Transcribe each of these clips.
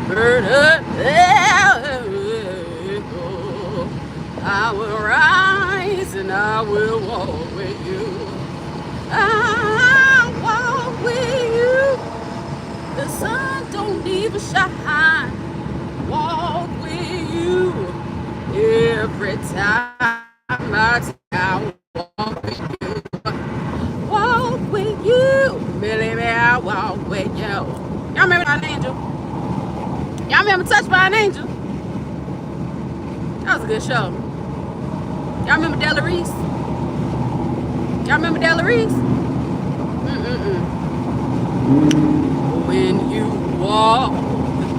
burden, I will rise and I will walk with you. I walk with you. The sun don't even shine. Walk with you every time I walk with you. Walk with you. Believe me, I walk with you. Y'all remember that angel? Y'all remember Touched by an Angel? That was a good show. Y'all remember Della Reese? Y'all remember Della Reese? When you walk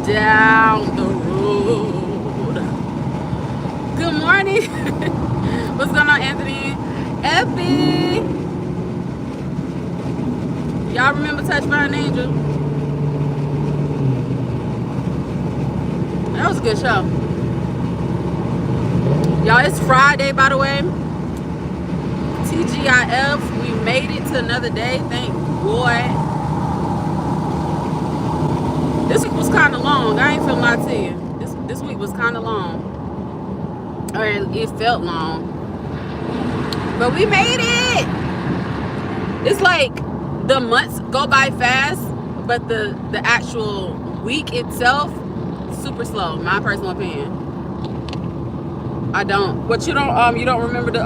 down the road. Good morning. What's going on, Anthony? Effie. Y'all remember Touched by an Angel? That was a good show. Y'all, it's Friday, by the way. TGIF. We made it to another day. Thank boy. This week was kind of long. I ain't feeling lie to you. This week was kind of long. Or it felt long. But we made it. It's like the months go by fast, but the actual week itself, super slow. My personal opinion. I don't. But you don't remember the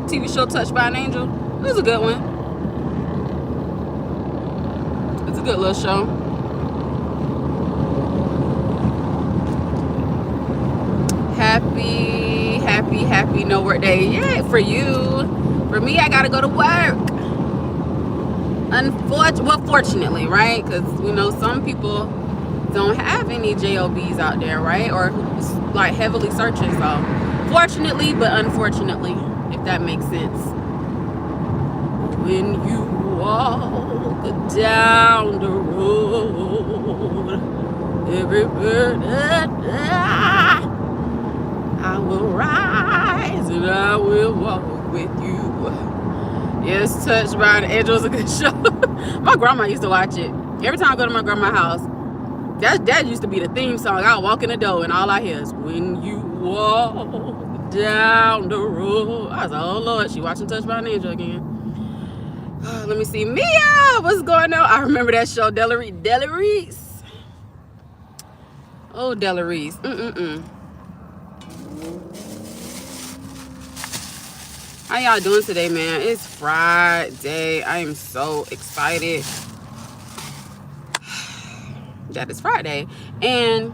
TV show Touched by an Angel? It was a good one. It's a good little show. Happy no work day. Yeah, for you. For me, I gotta go to work. Fortunately, right? Because some people don't have any jobs out there, right? Or like heavily searching. So fortunately, but unfortunately, if that makes sense. When you walk down the road, every bird I will rise and I will walk with you. Yes, Touched by an Angel is a good show. My grandma used to watch it. Every time I go to my grandma's house, that used to be the theme song. I walk in the door and all I hear is, when you walk down the road. I was like, oh Lord, she watching Touched by an Angel again. Let me see. Mia, what's going on? I remember that show, Della Reese. Oh, Della Reese. How y'all doing today, man? It's Friday. I am so excited that it's Friday. And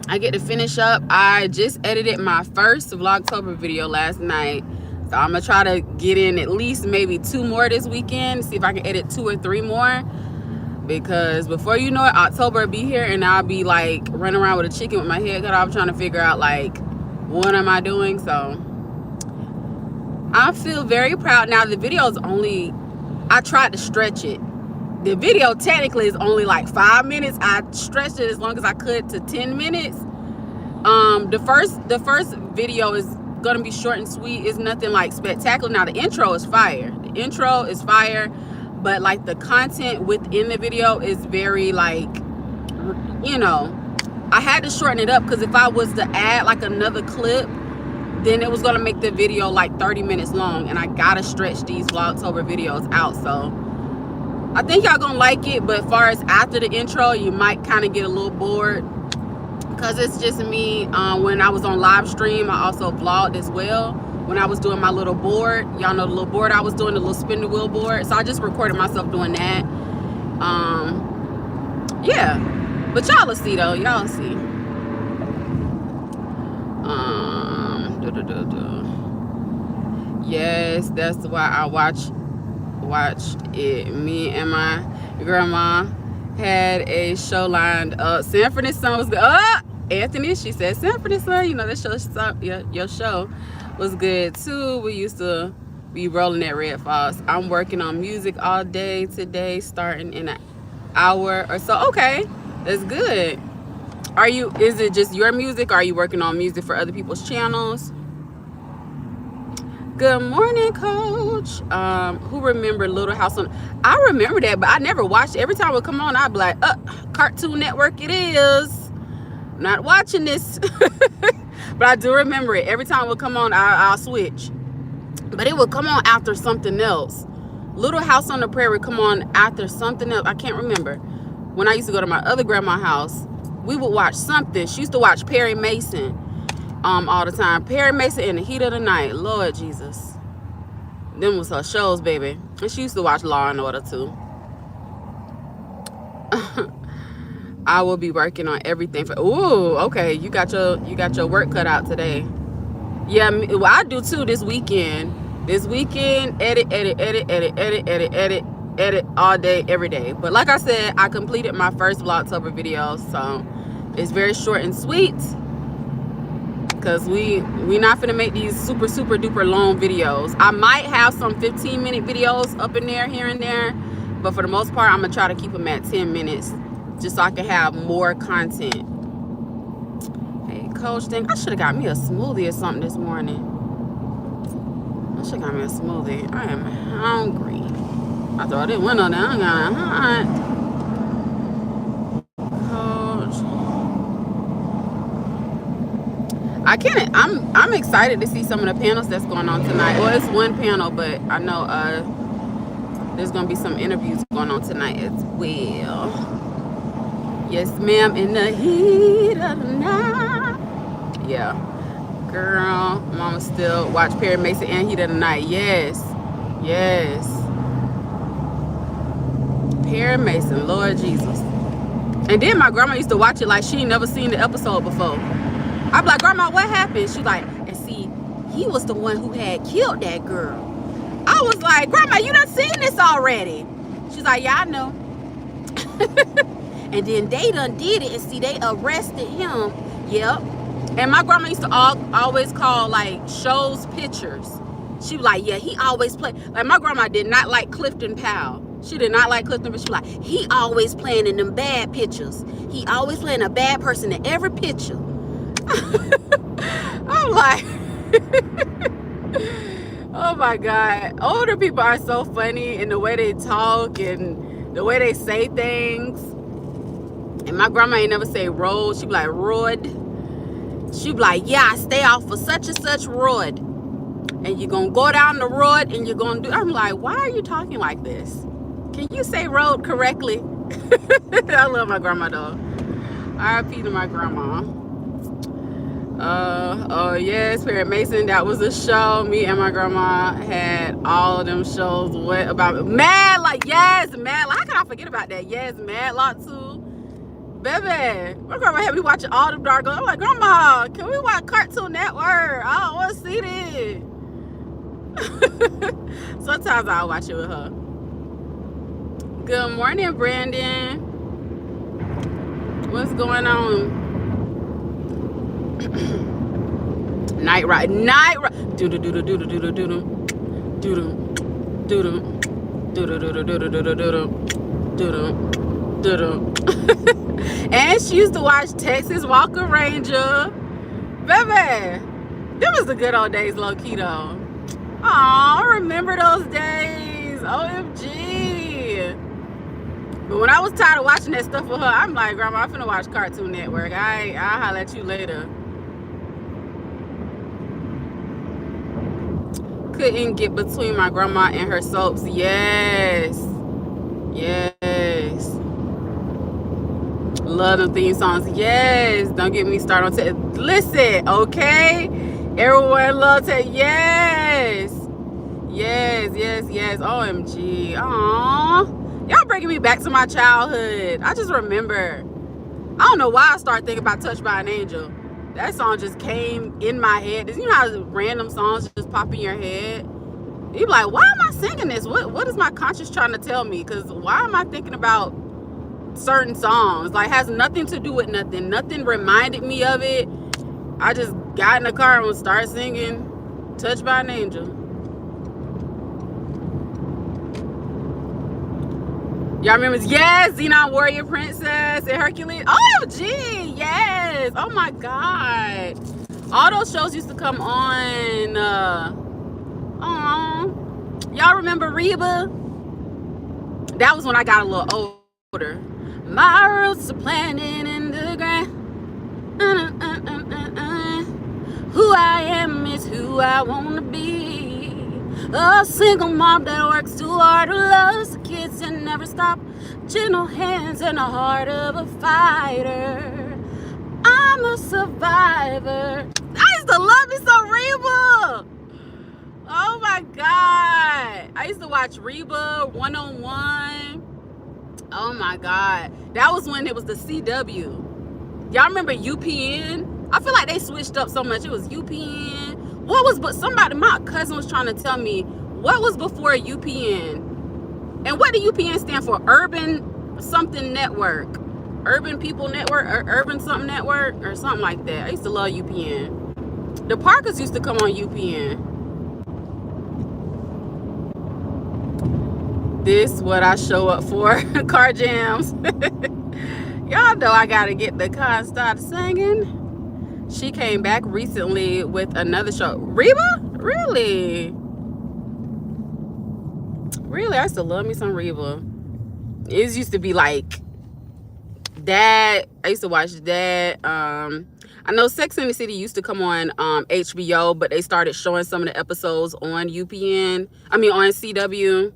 I get to finish up. I just edited my first Vlogtober video last night. So I'm going to try to get in at least maybe 2 more this weekend. See if I can edit 2 or 3 more. Because before you know it, October will be here. And I'll be like running around with a chicken with my head cut off trying to figure out like, what am I doing? So I feel very proud. Now the video is only, I tried to stretch it. The video technically is only like 5 minutes. I stretched it as long as I could to 10 minutes. The first video is gonna be short and sweet. It's nothing like spectacular. Now the intro is fire. The intro is fire, but like the content within the video is very like, I had to shorten it up because if I was to add like another clip, then it was gonna make the video like 30 minutes long, and I gotta stretch these Vlogtober videos out. So I think y'all gonna like it, but as far as after the intro, you might kind of get a little bored because it's just me. When I was on live stream, I also vlogged as well when I was doing my little board. Y'all know the little board I was doing, the little spin the wheel board. So I just recorded myself doing that. Yeah, but y'all will see though. Y'all see. Yes, that's why I watched it. Me and my grandma had a show lined up. Sanford and Son was good. Anthony, she said Sanford and Son. That show, your show was good too. We used to be rolling at Red Fox. I'm working on music all day today, starting in an hour or so. Okay, that's good. Is it just your music? Or are you working on music for other people's channels? Good morning, Coach. Who remember Little House on? I remember that, but I never watched it. Every time it would come on, I'd be like, Cartoon Network it is. I'm not watching this. But I do remember it. Every time it would come on, I'll switch. But it would come on after something else. Little House on the Prairie would come on after something else. I can't remember. When I used to go to my other grandma's house, we would watch something. She used to watch Perry Mason all the time. Perry Mason in the Heat of the Night. Lord Jesus. Them was her shows, baby. And she used to watch Law and Order too. I will be working on everything for. Ooh, okay. You got your work cut out today. Yeah, well, I do too this weekend. This weekend, edit all day, every day. But like I said, I completed my first Vlogtober video, so it's very short and sweet. Cause we not finna make these super duper long videos. I might have some 15-minute videos up in there here and there, but for the most part, I'm gonna try to keep them at 10 minutes, just so I can have more content. Hey, Coach, dang, I should have got me a smoothie or something this morning. I should have got me a smoothie. I am hungry. I throw this window down. I'm hot. Coach, I can't. I'm excited to see some of the panels that's going on tonight. Well, it's one panel, but I know there's gonna be some interviews going on tonight as well. Yes, ma'am, in the heat of the night. Yeah, girl, mama still watch Perry Mason and Heat of the Night. Yes. Perry Mason, Lord Jesus. And then my grandma used to watch it like she ain't never seen the episode before. I'd be like, Grandma, what happened? She's like, and see, he was the one who had killed that girl. I was like, Grandma, you done seen this already. She's like, yeah, I know. And then they done did it, and see, they arrested him. Yep. And my grandma used to always call like shows pictures. She was like, yeah, he always play. Like my grandma did not like Clifton Powell. She did not like Clifton, but she was like, he always playing in them bad pictures. He always playing a bad person in every picture. I'm like, oh my God. Older people are so funny in the way they talk and the way they say things. And my grandma ain't never say road. She be like, road. She be like, yeah, I stay off for such and such road. And you're going to go down the road and you're going to do. I'm like, why are you talking like this? Can you say road correctly? I love my grandma though. R.I.P. to my grandma. Oh yes, Perry Mason. That was a show. Me and my grandma had all of them shows. What about Mad? Like yes, Mad. How can I forget about that? Yes, Madlock too. Baby, my grandma had me watching all them dark. I'm like, Grandma, can we watch Cartoon Network? I don't want to see this. Sometimes I'll watch it with her. Good morning, Brandon. What's going on? Night ride. Do do do do do do do do do do do do do do. And she used to watch Texas Walker Ranger. Baby, them was the good old days, low key though. Aw, remember those days? OMG. But when I was tired of watching that stuff with her, I'm like, Grandma, I'm finna watch Cartoon Network. I'll holler at you later. Couldn't get between my grandma and her soaps. Yes. Love them theme songs. Yes. Don't get me started on listen, okay? Everyone loves it. Yes. OMG. Aww. Y'all bringing me back to my childhood. I just remember. I don't know why I started thinking about Touched by an Angel. That song just came in my head. You know how random songs just pop in your head? You're like, why am I singing this? What is my conscience trying to tell me? Because why am I thinking about certain songs? Like, has nothing to do with nothing. Nothing reminded me of it. I just got in the car and would start singing Touched by an Angel. Y'all remember? Yes, Xenon Warrior Princess and Hercules. OMG, yes. Oh my God. All those shows used to come on. Y'all remember Reba? That was when I got a little older. My roots are planted in the ground. Who I am is who I want to be. A single mom that works too hard, who loves the kids and never stop. Gentle hands and a heart of a fighter. I'm a survivor. I used to love me some Reba. Oh my God. I used to watch Reba 101. Oh my God. That was when it was the CW. Y'all remember UPN? I feel like they switched up so much. It was UPN. What was, but somebody, my cousin was trying to tell me what was before UPN. And what did UPN stand for? Urban something network. Urban People Network, or Urban something network, or something like that. I used to love UPN. The Parkers used to come on UPN. This what I show up for. Car jams. Y'all know I gotta get the car started singing. She came back recently with another show. Reba? Really? Really? I used to love me some Reba. It used to be like that. I used to watch that. I know Sex and the City used to come on HBO, but they started showing some of the episodes on UPN. I mean on CW.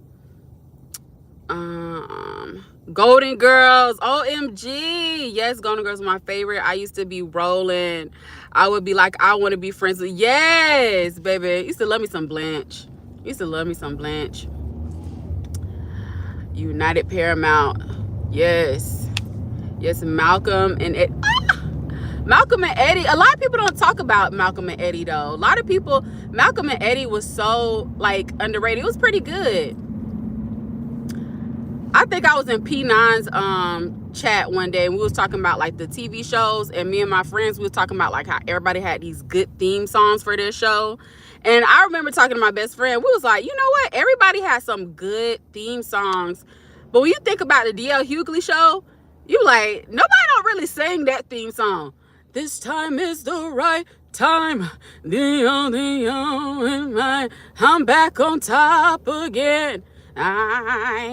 Golden Girls, OMG. Yes, Golden Girls are my favorite. I used to be rolling. I would be like, I want to be friends with. Yes, baby. Used to love me some Blanche. Used to love me some Blanche. United Paramount. Yes. Yes, Malcolm and Ed. Malcolm and Eddie. A lot of people don't talk about Malcolm and Eddie though. A lot of people, Malcolm and Eddie was so like underrated. It was pretty good. I think I was in P9's chat one day and we was talking about like the TV shows, and me and my friends, we was talking about like how everybody had these good theme songs for their show. And I remember talking to my best friend, we was like, you know what? Everybody has some good theme songs. But when you think about the D.L. Hughley show, you like, nobody don't really sing that theme song. This time is the right time. The only mine. I'm back on top again. I'm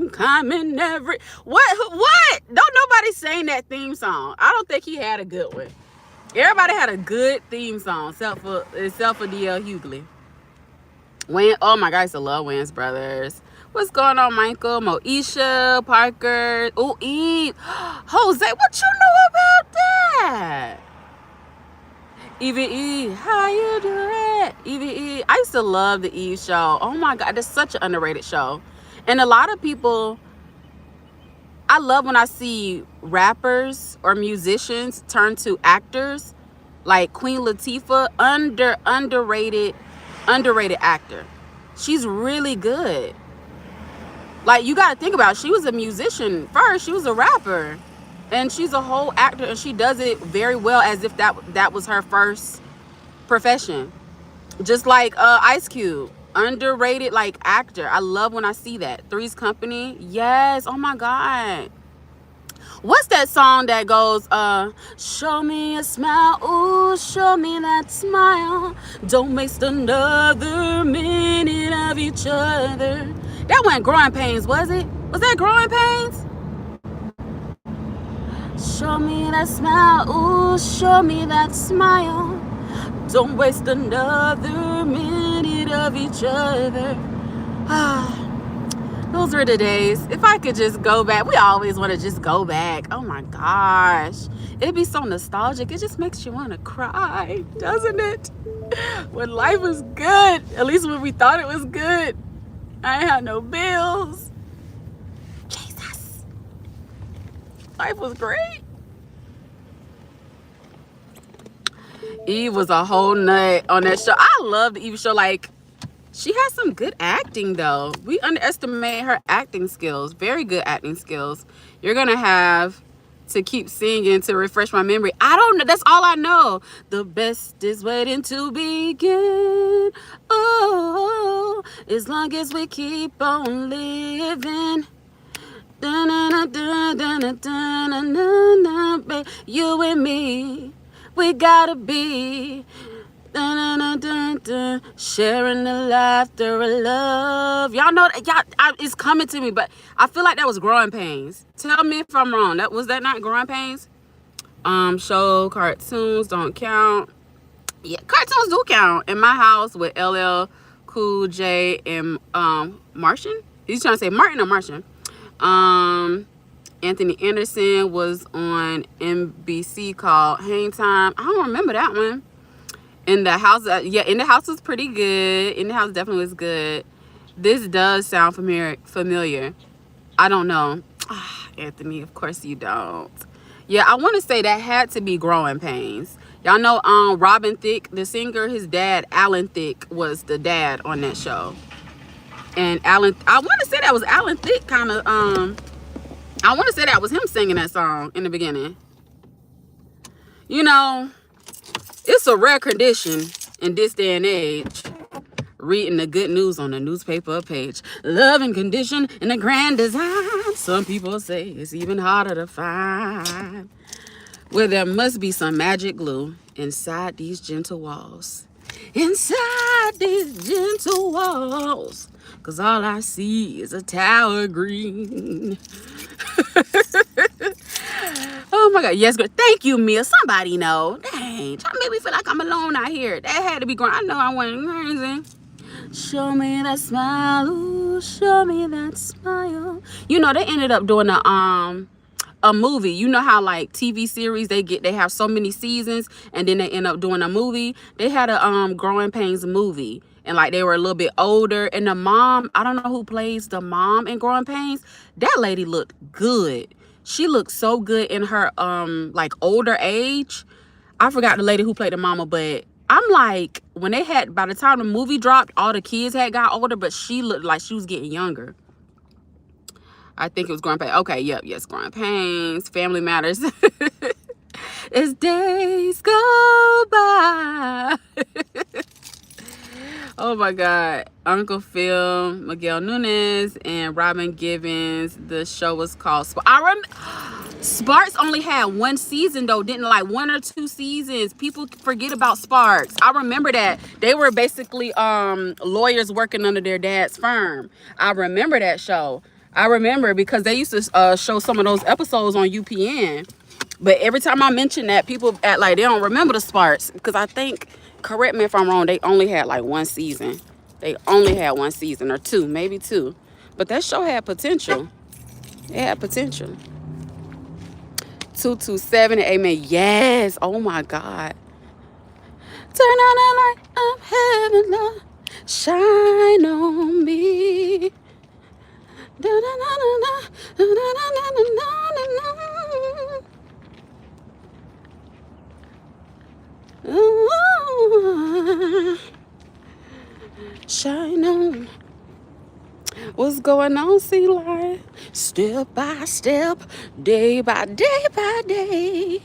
coming every. What? Don't nobody sing that theme song. I don't think he had a good one. Everybody had a good theme song, except for D.L. Hughley. Wayne, oh my God, I used to love Wayne's Brothers. What's going on, Michael? Moesha, Parker. Oh, Eve. Jose, what you know about that? Eve, how you doing? Eve, I used to love the Eve show. Oh my God, it's such an underrated show. And a lot of people, I love when I see rappers or musicians turn to actors, like Queen Latifah, underrated actor. She's really good. Like, you gotta think about it. She was a musician first. She was a rapper. And she's a whole actor, and she does it very well, as if that was her first profession. Just like Ice Cube, underrated like actor. I love when I see that. Three's Company, yes. Oh my God. What's that song that goes, show me a smile, ooh, show me that smile. Don't waste another minute of each other. That wasn't Growing Pains, was it? Was that Growing Pains? Show me that smile, ooh, show me that smile. Don't waste another minute of each other. Those were the days. If I could just go back, we always want to just go back. Oh my gosh. It'd be so nostalgic. It just makes you want to cry, doesn't it? When life was good, at least when we thought it was good. I ain't had no bills. Jesus. Life was great. Eve was a whole nut on that show. I love the Eve show. Like, she has some good acting though. We underestimate her acting skills. Very good acting skills. You're gonna have to keep singing to refresh my memory. I don't know. That's all I know. The best is waiting to begin. Oh, as long as we keep on living. You and me, we gotta be sharing the laughter of love. Y'all know that, it's coming to me, but I feel like that was Growing Pains. Tell me if I'm wrong. Was that not Growing Pains? Show cartoons don't count. Yeah, cartoons do count. In my house with LL Cool J and Martian. He's trying to say Martin or Martian. Anthony Anderson was on NBC called Hang Time. I don't remember that one. In the House, yeah, In the House was pretty good. In the House definitely was good. This does sound familiar. I don't know. Anthony, of course you don't. Yeah, I want to say that had to be Growing Pains. Y'all know Robin Thicke, the singer, his dad, Alan Thicke, was the dad on that show. And Alan, I want to say that was Alan Thicke kind of, I want to say that was him singing that song in the beginning. You know, it's a rare condition in this day and age, reading the good news on the newspaper page. Love and condition in a grand design. Some people say it's even harder to find. Where there must be some magic glue inside these gentle walls. Inside these gentle walls. 'Cause all I see is a tower green. Oh my God. Yes, girl. Thank you, Mia. Somebody know. Dang. Try to make me feel like I'm alone out here. That had to be growing. I know I wasn't crazy. Show me that smile. Ooh, show me that smile. You know, they ended up doing a movie. You know how like TV series they have so many seasons and then they end up doing a movie. They had a Growing Pains movie. And like they were a little bit older. And the mom, I don't know who plays the mom in Growing Pains. That lady looked good. She looked so good in her like older age. I forgot the lady who played the mama, but I'm like, when they had, by the time the movie dropped, all the kids had got older, but she looked like she was getting younger. I think it was Growing Pains. Okay, yep, yes, Growing Pains, Family Matters. As days go by. Oh my God. Uncle Phil, Miguel Nunes, and Robin Givens. The show was called Sparks only had one season though, didn't like 1 or 2 seasons. People forget about Sparks. I remember that. They were basically lawyers working under their dad's firm. I remember that show. I remember because they used to show some of those episodes on UPN. But every time I mention that, people act like they don't remember the Sparks. Because I think, correct me if I'm wrong, they only had like 1 season. They only had 1 season or 2, maybe 2. But that show had potential. It had potential. 227, amen. Yes. Oh my God. Turn on the light of heaven, Lord. Shine on me. Da, da, da, da, da, da, da, da, da, da, da. Shine on. What's going on, sea lion? Step by step, day by day by day.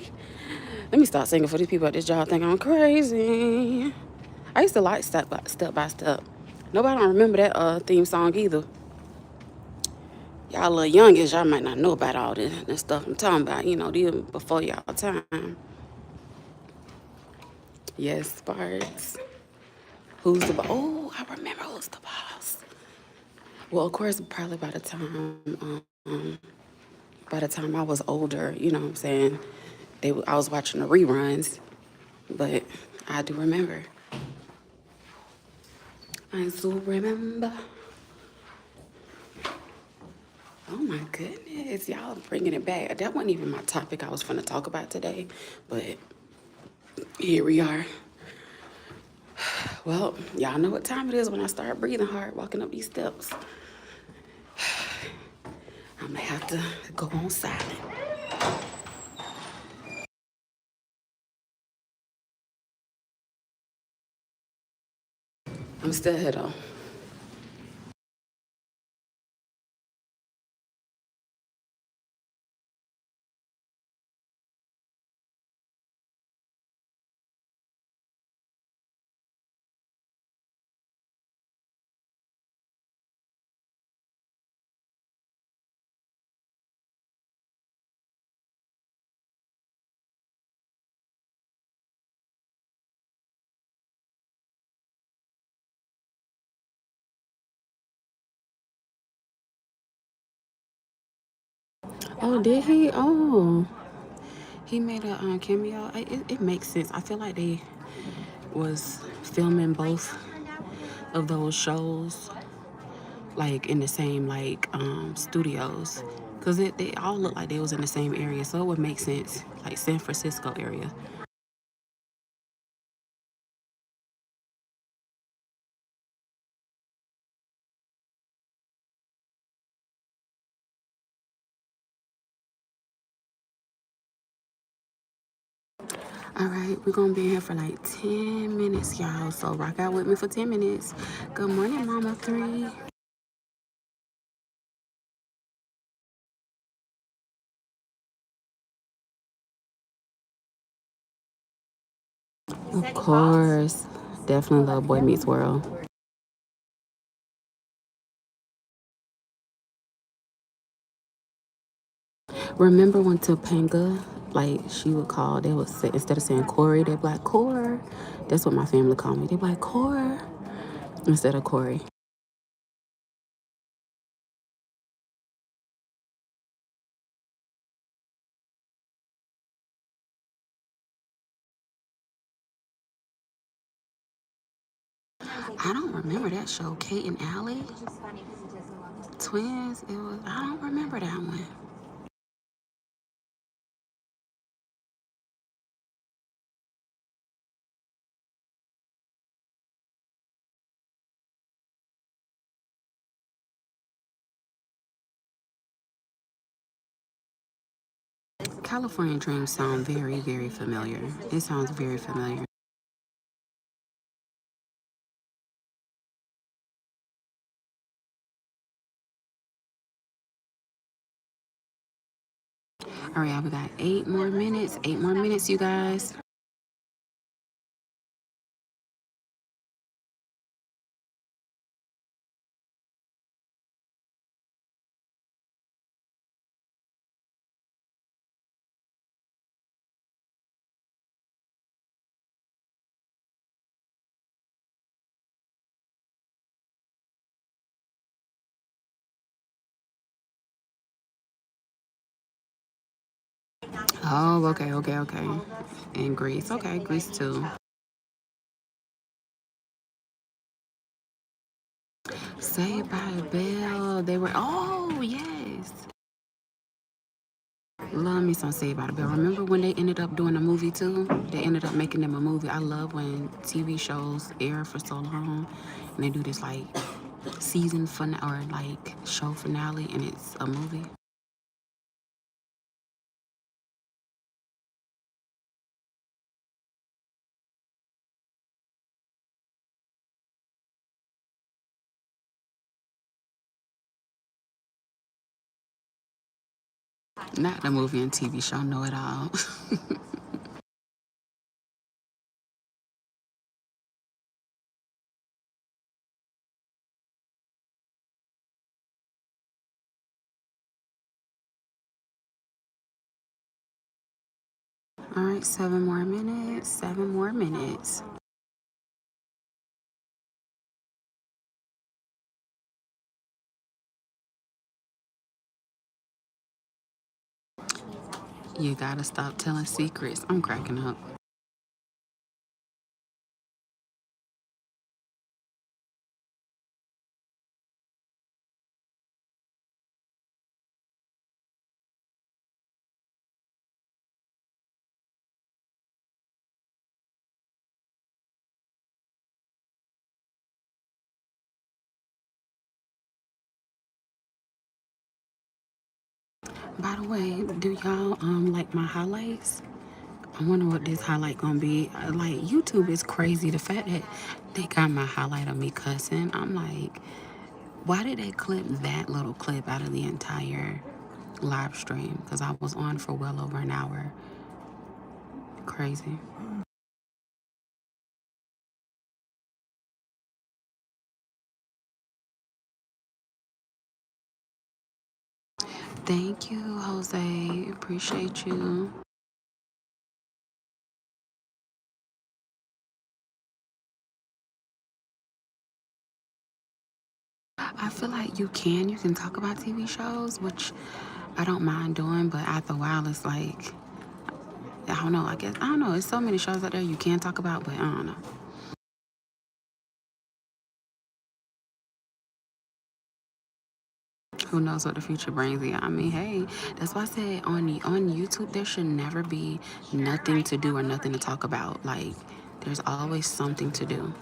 Let me start singing for these people at this job. Think I'm crazy. I used to like step by step. Nobody don't remember that theme song either. Y'all little youngest, y'all might not know about all this stuff I'm talking about. You know, these before y'all time. Yes, Sparks. Who's the boss? Oh, I remember Who's the Boss. Well, of course, probably by the time I was older, you know what I'm saying, I was watching the reruns, but I do remember. I do remember. Oh my goodness, y'all bringing it back. That wasn't even my topic I was going to talk about today, but here we are. Well, y'all know what time it is when I start breathing hard, walking up these steps. I'm gonna have to go on silent. I'm still here though. Oh, did he? Oh, He made a cameo. It makes sense. I feel like they was filming both of those shows like in the same like studios, because they all look like they was in the same area, so it would make sense, like San Francisco area. All right, we're gonna be here for like 10 minutes, y'all, so rock out with me for 10 minutes. Good morning, Mama 3. Of course, definitely love Boy Meets World. Remember when Topanga, like she would call, they would say, instead of saying Corey, they'd be like Core. That's what my family called me. They'd be like Core instead of Corey. I don't remember that show. Kate and Allie, twins. It was. I don't remember that one. California Dreams sound very, very familiar. It sounds very familiar. All right, we got 8 more minutes. 8 more minutes, you guys. Oh, okay. And Greece. Okay, Greece too. Saved by the Bell. They were. Oh, yes. Love me some Saved by the Bell. Remember when they ended up doing a movie too? They ended up making them a movie. I love when TV shows air for so long and they do this like season finale or like show finale and it's a movie. Not the movie and TV show, know it all. All right, 7 more minutes. 7 more minutes. You gotta stop telling secrets. I'm cracking up. By the way, do y'all like my highlights? I wonder what this highlight gonna be. Like YouTube is crazy. The fact that they got my highlight of me cussing, I'm like, why did they clip that little clip out of the entire live stream? Because I was on for well over an hour. Crazy. Thank you, Jose. Appreciate you. I feel like you can talk about TV shows, which I don't mind doing, but after a while, it's like I don't know. I don't know. There's so many shows out there you can talk about, but I don't know. Who knows what the future brings? Yeah, I mean, hey, that's why I said on YouTube there should never be nothing to do or nothing to talk about. Like, there's always something to do.